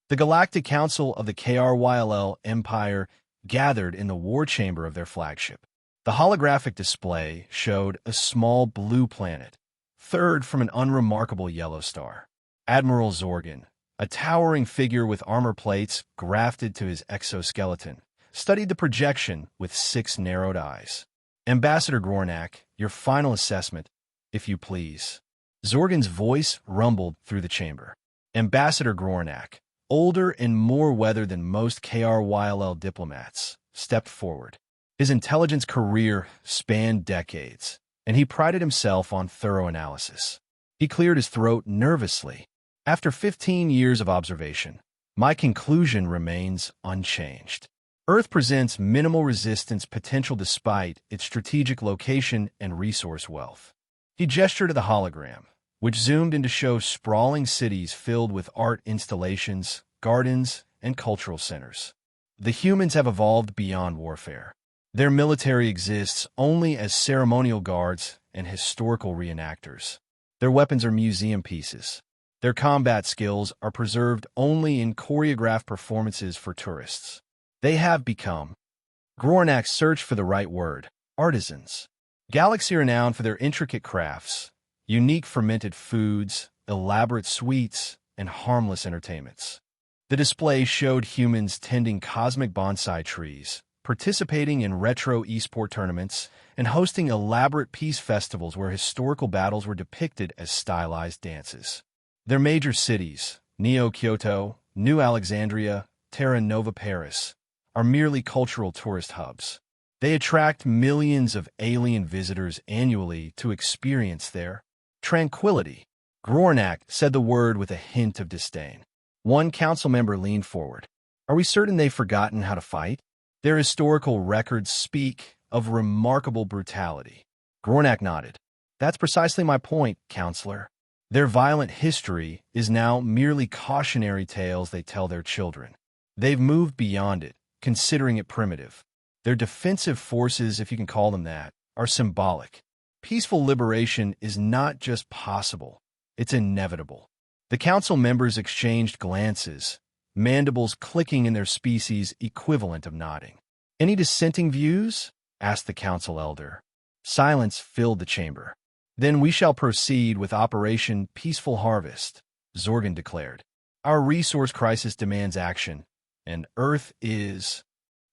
The Galactic Council of the KRYLL Empire gathered in the war chamber of their flagship. The holographic display showed a small blue planet, third from an unremarkable yellow star. Admiral Zorgan, a towering figure with armor plates grafted to his exoskeleton, studied the projection with 6 narrowed eyes. Ambassador Grornak, your final assessment, if you please. Zorgan's voice rumbled through the chamber. Ambassador Grornak, older and more weathered than most KRYLL diplomats, stepped forward. His intelligence career spanned decades, and he prided himself on thorough analysis. He cleared his throat nervously. After 15 years of observation, my conclusion remains unchanged. Earth presents minimal resistance potential despite its strategic location and resource wealth. He gestured to the hologram, which zoomed in to show sprawling cities filled with art installations, gardens, and cultural centers. The humans have evolved beyond warfare. Their military exists only as ceremonial guards and historical reenactors. Their weapons are museum pieces. Their combat skills are preserved only in choreographed performances for tourists. They have become, Grornak searched for the right word, artisans. Galaxy renowned for their intricate crafts, unique fermented foods, elaborate sweets, and harmless entertainments. The display showed humans tending cosmic bonsai trees, participating in retro esport tournaments, and hosting elaborate peace festivals where historical battles were depicted as stylized dances. Their major cities, Neo-Kyoto, New Alexandria, Terra Nova Paris, are merely cultural tourist hubs. They attract millions of alien visitors annually to experience their tranquility. Grornak said the word with a hint of disdain. One council member leaned forward. Are we certain they've forgotten how to fight? Their historical records speak of remarkable brutality. Grornak nodded. That's precisely my point, Counselor. Their violent history is now merely cautionary tales they tell their children. They've moved beyond it, considering it primitive. Their defensive forces, if you can call them that, are symbolic. Peaceful liberation is not just possible, it's inevitable. The council members exchanged glances, mandibles clicking in their species equivalent of nodding. Any dissenting views? Asked the council elder. Silence filled the chamber. Then we shall proceed with Operation Peaceful Harvest, Zorgan declared. Our resource crisis demands action, and Earth is...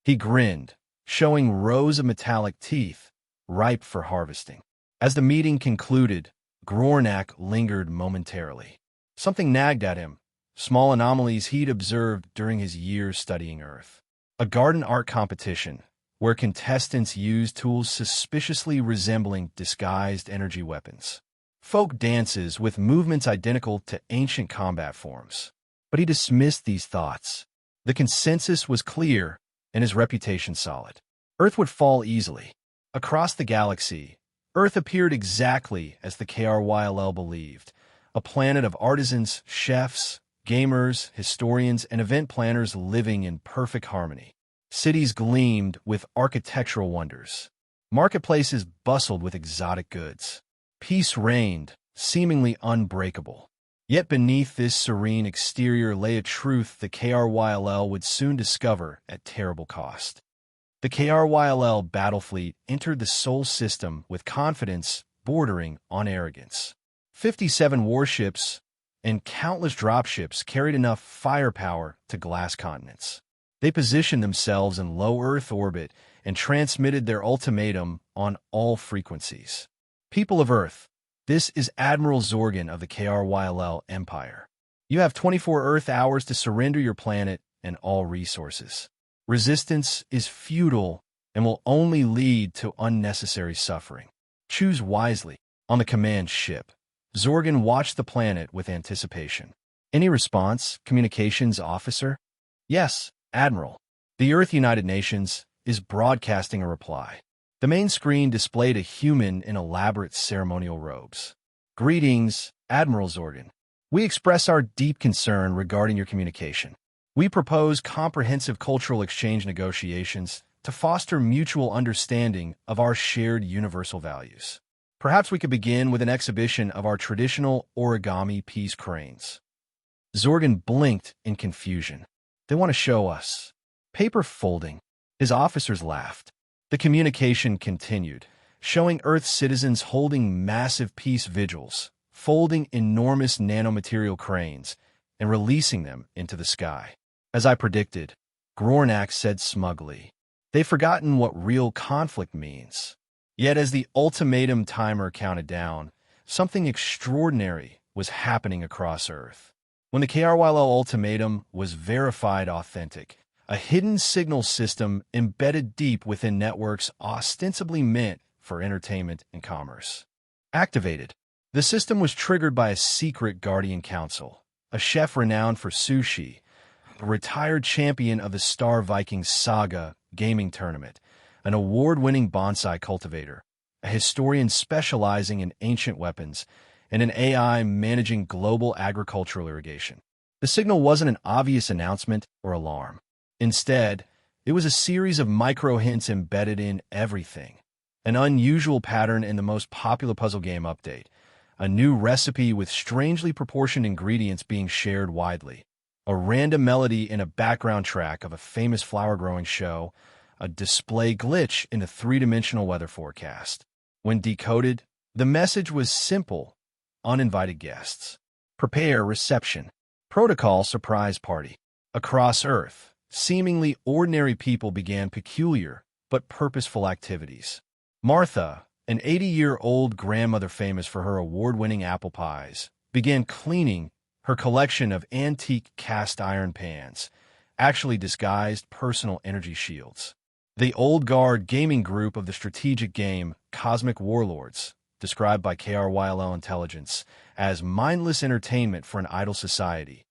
He grinned, showing rows of metallic teeth, ripe for harvesting. As the meeting concluded, Grornak lingered momentarily. Something nagged at him, small anomalies he'd observed during his years studying Earth. A garden art competition, where contestants used tools suspiciously resembling disguised energy weapons. Folk dances with movements identical to ancient combat forms. But he dismissed these thoughts. The consensus was clear, and his reputation solid. Earth would fall easily. Across the galaxy, Earth appeared exactly as the KRYLL believed, a planet of artisans, chefs, gamers, historians, and event planners living in perfect harmony. Cities gleamed with architectural wonders. Marketplaces bustled with exotic goods. Peace reigned, seemingly unbreakable. Yet beneath this serene exterior lay a truth the KRYLL would soon discover at terrible cost. The KRYLL battle fleet entered the Sol system with confidence bordering on arrogance. 57 warships and countless dropships carried enough firepower to glass continents. They positioned themselves in low Earth orbit and transmitted their ultimatum on all frequencies. People of Earth, this is Admiral Zorgan of the KRYLL Empire. You have 24 Earth hours to surrender your planet and all resources. Resistance is futile and will only lead to unnecessary suffering. Choose wisely. On the command ship, Zorgan watched the planet with anticipation. Any response, communications officer? Yes, Admiral. The Earth United Nations is broadcasting a reply. The main screen displayed a human in elaborate ceremonial robes. Greetings, Admiral Zorgan. We express our deep concern regarding your communication. We propose comprehensive cultural exchange negotiations to foster mutual understanding of our shared universal values. Perhaps we could begin with an exhibition of our traditional origami peace cranes. Zorgan blinked in confusion. They want to show us. Paper folding. His officers laughed. The communication continued, showing Earth citizens holding massive peace vigils, folding enormous nanomaterial cranes, and releasing them into the sky. As I predicted, Grornak said smugly, they've forgotten what real conflict means. Yet as the ultimatum timer counted down, something extraordinary was happening across Earth. When the KRYL ultimatum was verified authentic, a hidden signal system embedded deep within networks ostensibly meant for entertainment and commerce. Activated. The system was triggered by a secret guardian council, a chef renowned for sushi, a retired champion of the Star Vikings Saga gaming tournament, an award-winning bonsai cultivator, a historian specializing in ancient weapons, and an AI managing global agricultural irrigation. The signal wasn't an obvious announcement or alarm. Instead, it was a series of micro-hints embedded in everything. An unusual pattern in the most popular puzzle game update, a new recipe with strangely proportioned ingredients being shared widely, a random melody in a background track of a famous flower-growing show, a display glitch in a three-dimensional weather forecast. When decoded, the message was simple: uninvited guests. Prepare reception. Protocol surprise party. Across Earth, seemingly ordinary people began peculiar but purposeful activities. Martha, an 80-year-old grandmother famous for her award-winning apple pies, began cleaning her collection of antique cast iron pans, actually disguised personal energy shields. The Old Guard gaming group of the strategic game Cosmic Warlords, described by KRYL Intelligence as mindless entertainment for an idle society,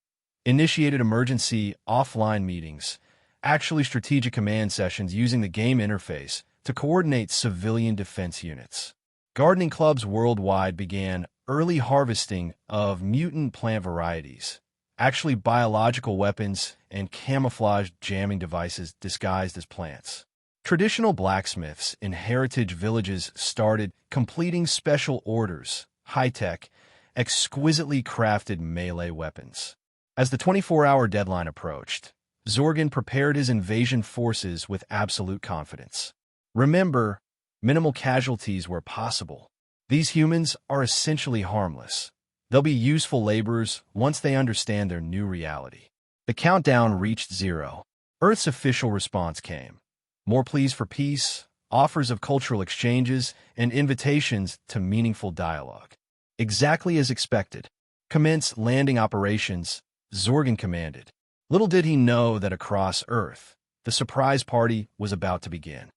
initiated emergency offline meetings, actually strategic command sessions using the game interface to coordinate civilian defense units. Gardening clubs worldwide began early harvesting of mutant plant varieties, actually biological weapons and camouflage jamming devices disguised as plants. Traditional blacksmiths in heritage villages started completing special orders, high-tech, exquisitely crafted melee weapons. As the 24-hour deadline approached, Zorgan prepared his invasion forces with absolute confidence. Remember, minimal casualties where possible. These humans are essentially harmless. They'll be useful laborers once they understand their new reality. The countdown reached 0. Earth's official response came. More pleas for peace, offers of cultural exchanges, and invitations to meaningful dialogue. Exactly as expected. Commence landing operations, Zorgan commanded. Little did he know that across Earth, the surprise party was about to begin.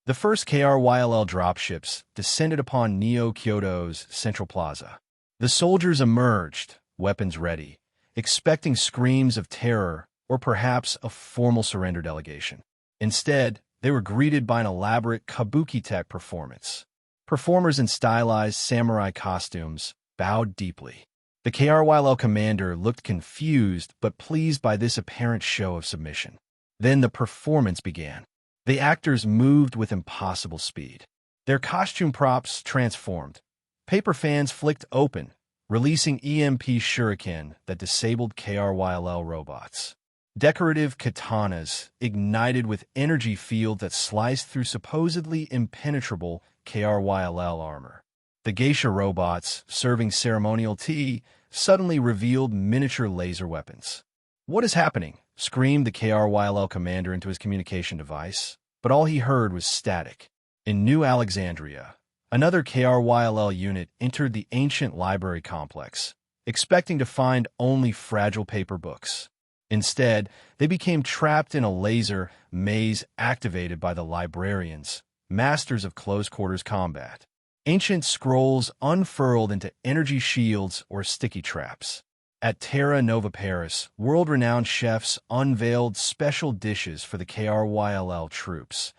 The first KRYL dropships descended upon Neo-Kyoto's Central Plaza. The soldiers emerged, weapons ready, expecting screams of terror or perhaps a formal surrender delegation. Instead, they were greeted by an elaborate kabuki-tech performance. Performers in stylized samurai costumes bowed deeply. The KRYL commander looked confused but pleased by this apparent show of submission. Then the performance began. The actors moved with impossible speed. Their costume props transformed. Paper fans flicked open, releasing EMP shuriken that disabled KRYL robots. Decorative katanas ignited with energy field that sliced through supposedly impenetrable KRYL armor. The geisha robots, serving ceremonial tea, suddenly revealed miniature laser weapons. "What is happening?" screamed the KRYL commander into his communication device, but all he heard was static. In New Alexandria, another KRYL unit entered the ancient library complex, expecting to find only fragile paper books. Instead, they became trapped in a laser maze activated by the librarians, masters of close-quarters combat. Ancient scrolls unfurled into energy shields or sticky traps. At Terra Nova Paris, world-renowned chefs unveiled special dishes for the KRYL troops,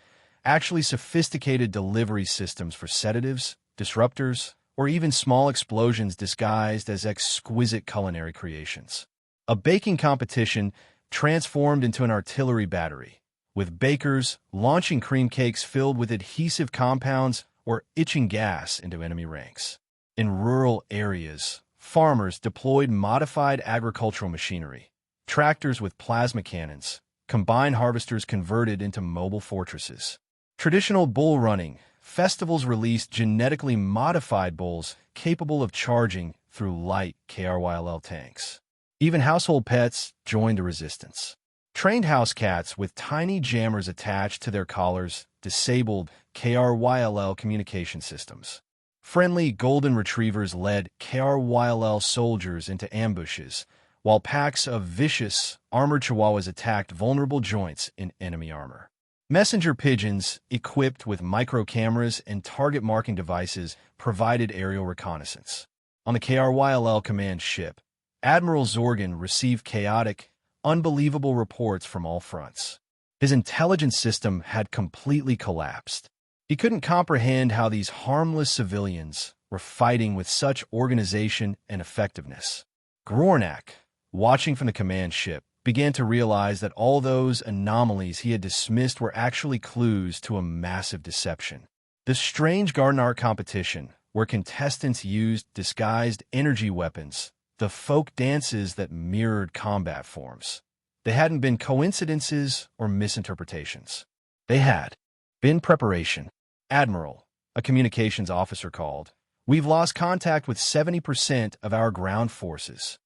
actually sophisticated delivery systems for sedatives, disruptors, or even small explosions disguised as exquisite culinary creations. A baking competition transformed into an artillery battery, with bakers launching cream cakes filled with adhesive compounds or itching gas into enemy ranks. In rural areas, farmers deployed modified agricultural machinery, tractors with plasma cannons, combine harvesters converted into mobile fortresses. Traditional bull running, festivals released genetically modified bulls capable of charging through light KRYLL tanks. Even household pets joined the resistance. Trained house cats with tiny jammers attached to their collars disabled KRYLL communication systems. Friendly golden retrievers led KRYLL soldiers into ambushes, while packs of vicious, armored chihuahuas attacked vulnerable joints in enemy armor. Messenger pigeons, equipped with micro-cameras and target marking devices, provided aerial reconnaissance. On the KRYLL command ship, Admiral Zorgan received chaotic, unbelievable reports from all fronts. His intelligence system had completely collapsed. He couldn't comprehend how these harmless civilians were fighting with such organization and effectiveness. Grornak, watching from the command ship, began to realize that all those anomalies he had dismissed were actually clues to a massive deception. The strange garden art competition, where contestants used disguised energy weapons, the folk dances that mirrored combat forms. They hadn't been coincidences or misinterpretations. They had been preparation. Admiral, a communications officer called, "We've lost contact with 70% of our ground forces."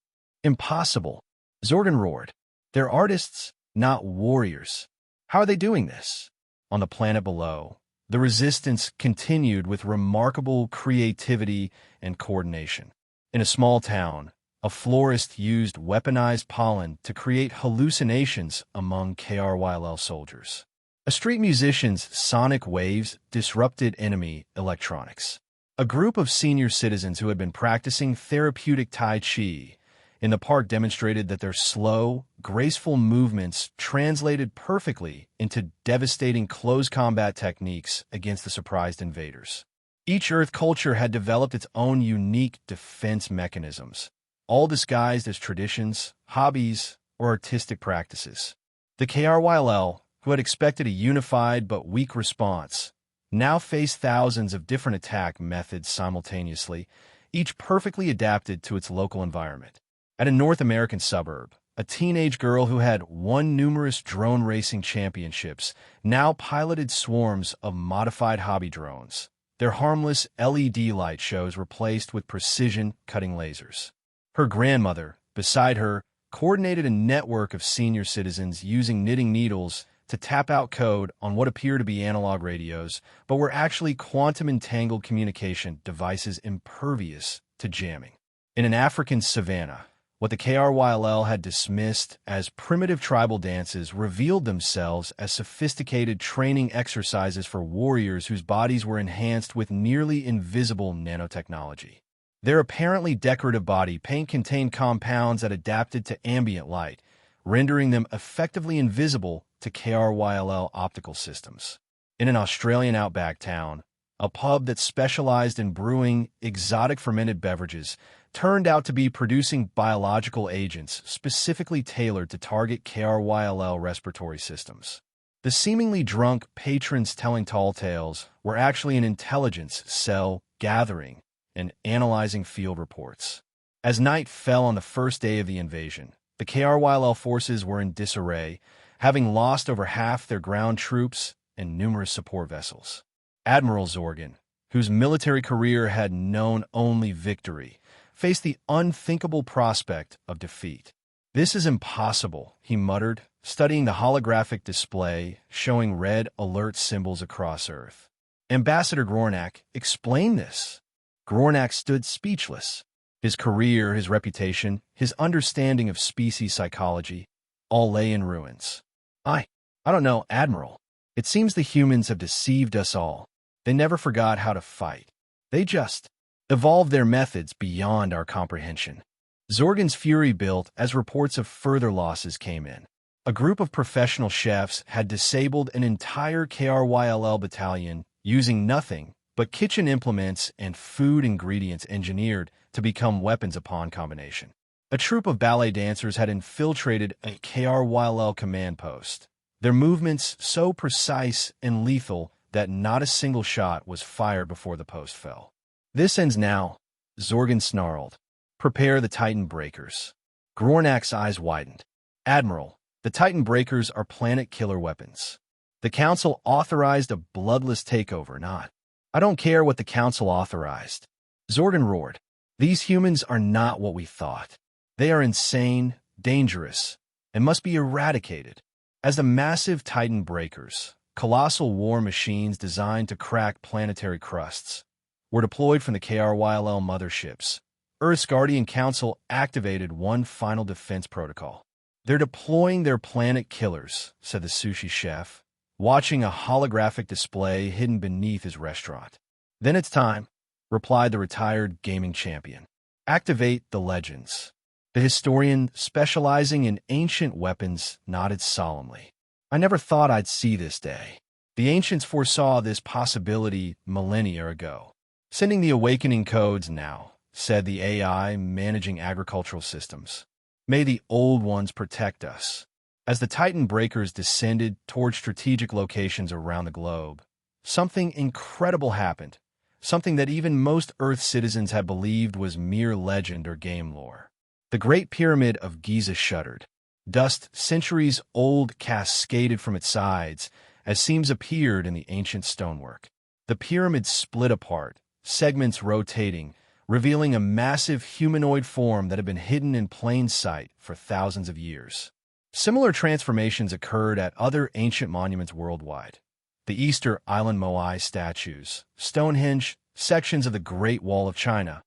Impossible. Zorgan roared. They're artists, not warriors. How are they doing this? On the planet below, the resistance continued with remarkable creativity and coordination. In a small town, a florist used weaponized pollen to create hallucinations among KRYLL soldiers. A street musician's sonic waves disrupted enemy electronics. A group of senior citizens who had been practicing therapeutic Tai Chi in the park demonstrated that their slow, graceful movements translated perfectly into devastating close combat techniques against the surprised invaders. Each Earth culture had developed its own unique defense mechanisms, all disguised as traditions, hobbies, or artistic practices. The KRYLL, who had expected a unified but weak response, now faced thousands of different attack methods simultaneously, each perfectly adapted to its local environment. At a North American suburb, a teenage girl who had won numerous drone racing championships now piloted swarms of modified hobby drones, their harmless LED light shows replaced with precision-cutting lasers. Her grandmother, beside her, coordinated a network of senior citizens using knitting needles to tap out code on what appear to be analog radios, but were actually quantum-entangled communication devices impervious to jamming. In an African savanna, what the KRYLL had dismissed as primitive tribal dances revealed themselves as sophisticated training exercises for warriors whose bodies were enhanced with nearly invisible nanotechnology. Their apparently decorative body paint contained compounds that adapted to ambient light, rendering them effectively invisible to KRYLL optical systems. In an Australian outback town, a pub that specialized in brewing exotic fermented beverages turned out to be producing biological agents specifically tailored to target KRYLL respiratory systems. The seemingly drunk patrons telling tall tales were actually an intelligence cell gathering and analyzing field reports. As night fell on the first day of the invasion, the KRYLL forces were in disarray, having lost over half their ground troops and numerous support vessels. Admiral Zorgan, whose military career had known only victory, faced the unthinkable prospect of defeat. "This is impossible," he muttered, studying the holographic display showing red alert symbols across Earth. "Ambassador Grornak, explain this." Grornak stood speechless. His career, his reputation, his understanding of species psychology, all lay in ruins. I don't know, Admiral. It seems the humans have deceived us all. They never forgot how to fight. They just evolved their methods beyond our comprehension." Zorgan's fury built as reports of further losses came in. A group of professional chefs had disabled an entire KRYLL battalion using nothing but kitchen implements and food ingredients engineered to become weapons upon combination. A troupe of ballet dancers had infiltrated a KRYLL command post, their movements so precise and lethal that not a single shot was fired before the post fell. "This ends now," Zorgan snarled. Prepare the Titan Breakers. Grornak's eyes widened. Admiral, the Titan Breakers are planet-killer weapons. The Council authorized a bloodless takeover, not. I don't care what the Council authorized. Zorgan roared. These humans are not what we thought. They are insane, dangerous, and must be eradicated. As the massive Titan Breakers, colossal war machines designed to crack planetary crusts, were deployed from the KRYLL motherships, Earth's Guardian Council activated one final defense protocol. They're deploying their planet killers, said the sushi chef, watching a holographic display hidden beneath his restaurant. Then it's time, replied the retired gaming champion. Activate the legends. The historian, specializing in ancient weapons, nodded solemnly. I never thought I'd see this day. The ancients foresaw this possibility millennia ago. Sending the awakening codes now, said the AI managing agricultural systems. May the old ones protect us. As the Titan Breakers descended toward strategic locations around the globe, something incredible happened, something that even most Earth citizens had believed was mere legend or game lore. The Great Pyramid of Giza shuddered. Dust centuries old cascaded from its sides as seams appeared in the ancient stonework. The pyramid split apart, segments rotating, revealing a massive humanoid form that had been hidden in plain sight for thousands of years. Similar transformations occurred at other ancient monuments worldwide. The Easter Island Moai statues, Stonehenge, sections of the Great Wall of China,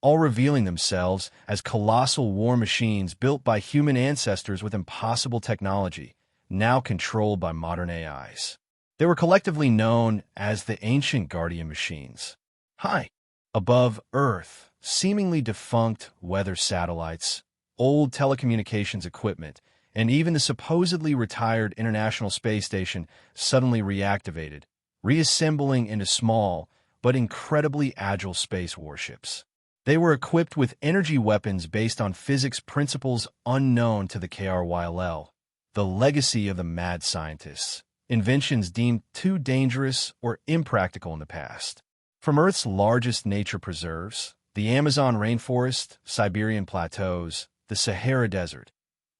all revealing themselves as colossal war machines built by human ancestors with impossible technology, now controlled by modern AIs. They were collectively known as the Ancient Guardian Machines. High above Earth, seemingly defunct weather satellites, old telecommunications equipment, and even the supposedly retired International Space Station suddenly reactivated, reassembling into small but incredibly agile space warships. They were equipped with energy weapons based on physics principles unknown to the KRYLL, the legacy of the mad scientists, inventions deemed too dangerous or impractical in the past. From Earth's largest nature preserves, the Amazon rainforest, Siberian plateaus, the Sahara Desert,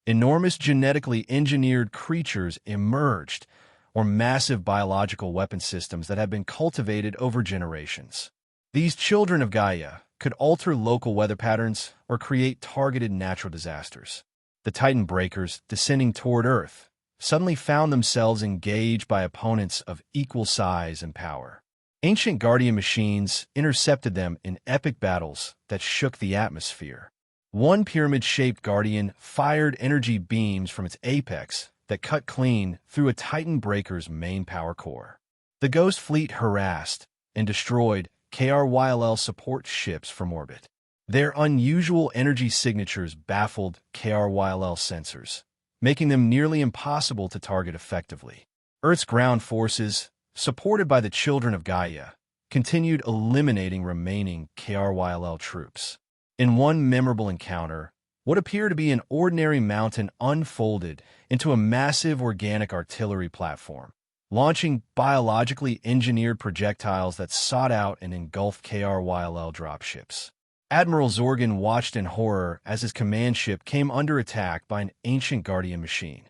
enormous genetically engineered creatures emerged, or massive biological weapon systems that have been cultivated over generations. These children of Gaia could alter local weather patterns or create targeted natural disasters. The Titan Breakers, descending toward Earth, suddenly found themselves engaged by opponents of equal size and power. Ancient Guardian machines intercepted them in epic battles that shook the atmosphere. One pyramid-shaped Guardian fired energy beams from its apex that cut clean through a Titan Breaker's main power core. The Ghost Fleet harassed and destroyed KRYLL support ships from orbit. Their unusual energy signatures baffled KRYLL sensors, making them nearly impossible to target effectively. Earth's ground forces, supported by the Children of Gaia, continued eliminating remaining KRYLL troops. In one memorable encounter, what appeared to be an ordinary mountain unfolded into a massive organic artillery platform, launching biologically engineered projectiles that sought out and engulfed KRYLL dropships. Admiral Zorgan watched in horror as his command ship came under attack by an ancient Guardian machine.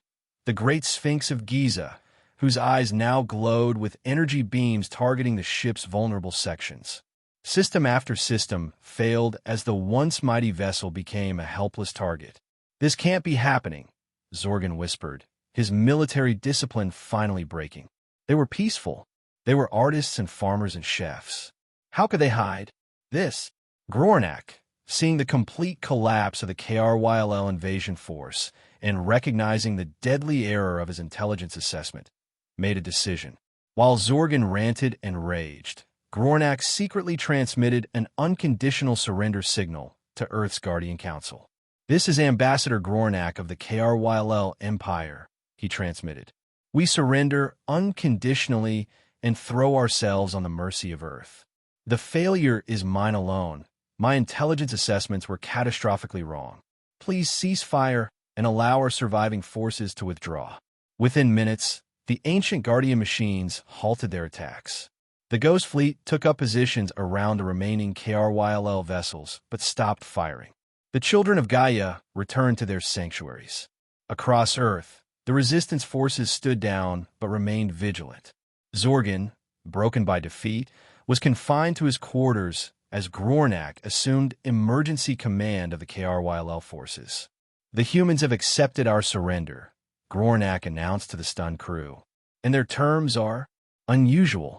The Great Sphinx of Giza, whose eyes now glowed with energy beams targeting the ship's vulnerable sections. System after system failed as the once mighty vessel became a helpless target. "This can't be happening," Zorgan whispered, his military discipline finally breaking. They were peaceful. They were artists and farmers and chefs. How could they hide? This. Grornak, seeing the complete collapse of the KRYLL invasion force and recognizing the deadly error of his intelligence assessment, made a decision. While Zorgan ranted and raged, Grornak secretly transmitted an unconditional surrender signal to Earth's Guardian Council. "This is Ambassador Grornak of the KRYLL Empire," he transmitted. "We surrender unconditionally and throw ourselves on the mercy of Earth. The failure is mine alone. My intelligence assessments were catastrophically wrong. Please cease fire and allow our surviving forces to withdraw." Within minutes, the ancient Guardian machines halted their attacks. The Ghost Fleet took up positions around the remaining KRYLL vessels, but stopped firing. The children of Gaia returned to their sanctuaries. Across Earth, the resistance forces stood down but remained vigilant. Zorgan, broken by defeat, was confined to his quarters as Grornak assumed emergency command of the KRYLL forces. "The humans have accepted our surrender," Grornak announced to the stunned crew. "And their terms are unusual."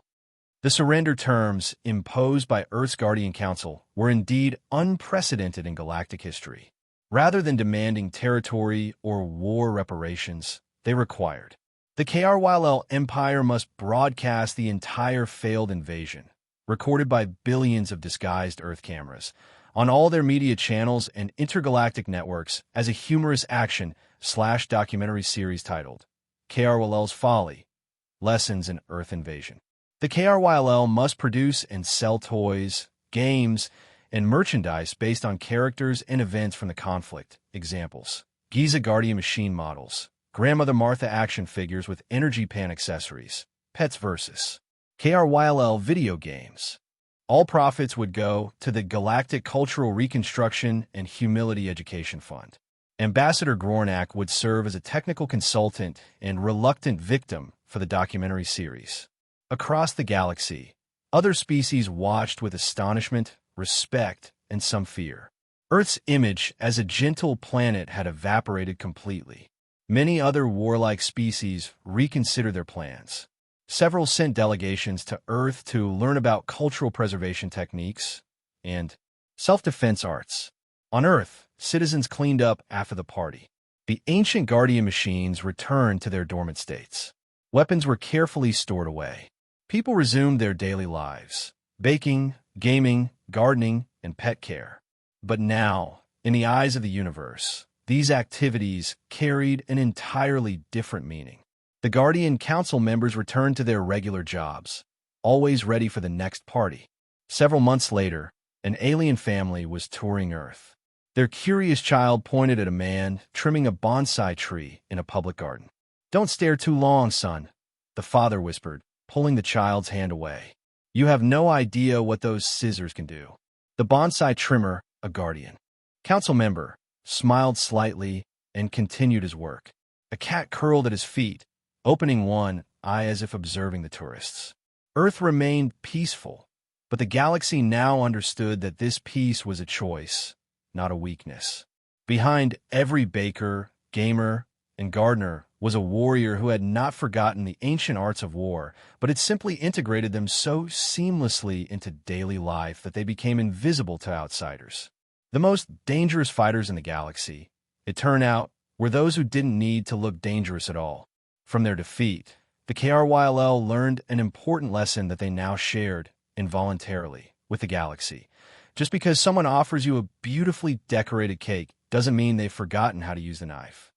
The surrender terms imposed by Earth's Guardian Council were indeed unprecedented in galactic history. Rather than demanding territory or war reparations, they required the KRYLL Empire must broadcast the entire failed invasion, recorded by billions of disguised Earth cameras, on all their media channels and intergalactic networks as a humorous action/documentary series titled KRYLL's Folly: Lessons in Earth Invasion. The KRYLL must produce and sell toys, games, and merchandise based on characters and events from the conflict. Examples: Giza Guardian machine models, Grandmother Martha action figures with energy pan accessories, Pets vs. KRYLL video games. All profits would go to the Galactic Cultural Reconstruction and Humility Education Fund. Ambassador Grornak would serve as a technical consultant and reluctant victim for the documentary series. Across the galaxy, other species watched with astonishment, respect, and some fear. Earth's image as a gentle planet had evaporated completely. Many other warlike species reconsidered their plans. Several sent delegations to Earth to learn about cultural preservation techniques and self-defense arts. On Earth, citizens cleaned up after the party. The ancient Guardian machines returned to their dormant states. Weapons were carefully stored away. People resumed their daily lives: baking, gaming, gardening, and pet care. But now, in the eyes of the universe, these activities carried an entirely different meaning. The Guardian Council members returned to their regular jobs, always ready for the next party. Several months later, an alien family was touring Earth. Their curious child pointed at a man trimming a bonsai tree in a public garden. "Don't stare too long, son," the father whispered, pulling the child's hand away. "You have no idea what those scissors can do." The bonsai trimmer, a Guardian Council member, smiled slightly and continued his work. A cat curled at his feet, opening one eye as if observing the tourists. Earth remained peaceful, but the galaxy now understood that this peace was a choice, not a weakness. Behind every baker, gamer, and gardener was a warrior who had not forgotten the ancient arts of war, but had simply integrated them so seamlessly into daily life that they became invisible to outsiders. The most dangerous fighters in the galaxy, it turned out, were those who didn't need to look dangerous at all. From their defeat, the KRYLL learned an important lesson that they now shared, involuntarily, with the galaxy. Just because someone offers you a beautifully decorated cake doesn't mean they've forgotten how to use the knife.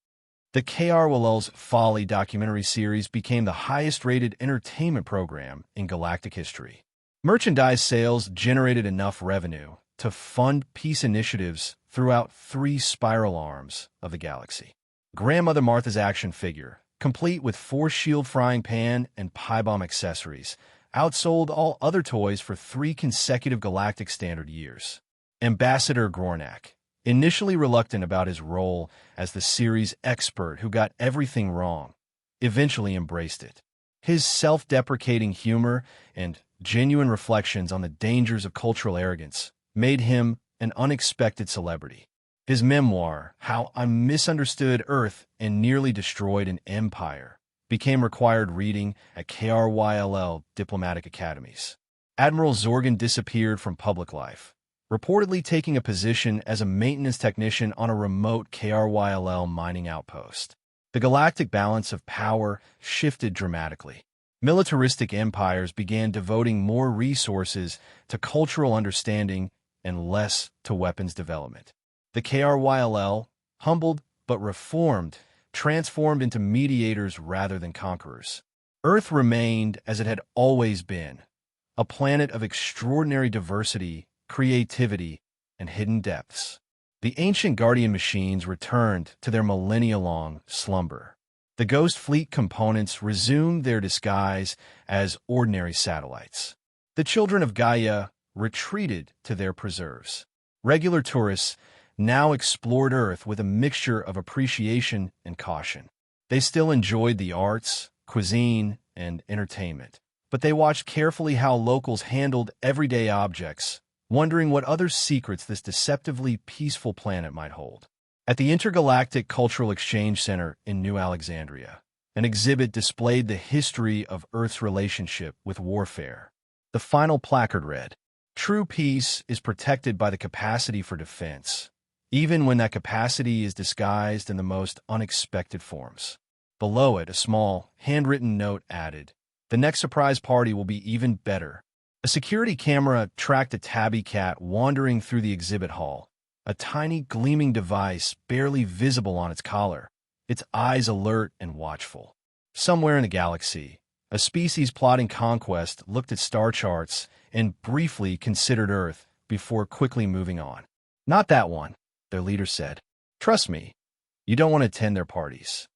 The KRYLL's Folly documentary series became the highest-rated entertainment program in galactic history. Merchandise sales generated enough revenue to fund peace initiatives throughout 3 spiral arms of the galaxy. Grandmother Martha's action figure, complete with Force Shield frying pan and pie bomb accessories, outsold all other toys for 3 consecutive galactic standard years. Ambassador Grornak, initially reluctant about his role as the series' expert who got everything wrong, eventually embraced it. His self-deprecating humor and genuine reflections on the dangers of cultural arrogance made him an unexpected celebrity. His memoir, How I Misunderstood Earth and Nearly Destroyed an Empire, became required reading at KRYLL diplomatic academies. Admiral Zorgan disappeared from public life, reportedly taking a position as a maintenance technician on a remote KRYLL mining outpost. The galactic balance of power shifted dramatically. Militaristic empires began devoting more resources to cultural understanding and less to weapons development. The KRYLL, humbled but reformed, transformed into mediators rather than conquerors. Earth remained as it had always been, a planet of extraordinary diversity, creativity, and hidden depths. The ancient Guardian machines returned to their millennia-long slumber. The Ghost Fleet components resumed their disguise as ordinary satellites. The children of Gaia retreated to their preserves. Regular tourists now explored Earth with a mixture of appreciation and caution. They still enjoyed the arts, cuisine, and entertainment, but they watched carefully how locals handled everyday objects, wondering what other secrets this deceptively peaceful planet might hold. At the Intergalactic Cultural Exchange Center in New Alexandria, an exhibit displayed the history of Earth's relationship with warfare. The final placard read, "True peace is protected by the capacity for defense, even when that capacity is disguised in the most unexpected forms." Below it, a small, handwritten note added, "The next surprise party will be even better." A security camera tracked a tabby cat wandering through the exhibit hall, a tiny gleaming device barely visible on its collar, its eyes alert and watchful. Somewhere in the galaxy, a species plotting conquest looked at star charts and briefly considered Earth before quickly moving on. "Not that one," their leader said. "Trust me, you don't want to attend their parties."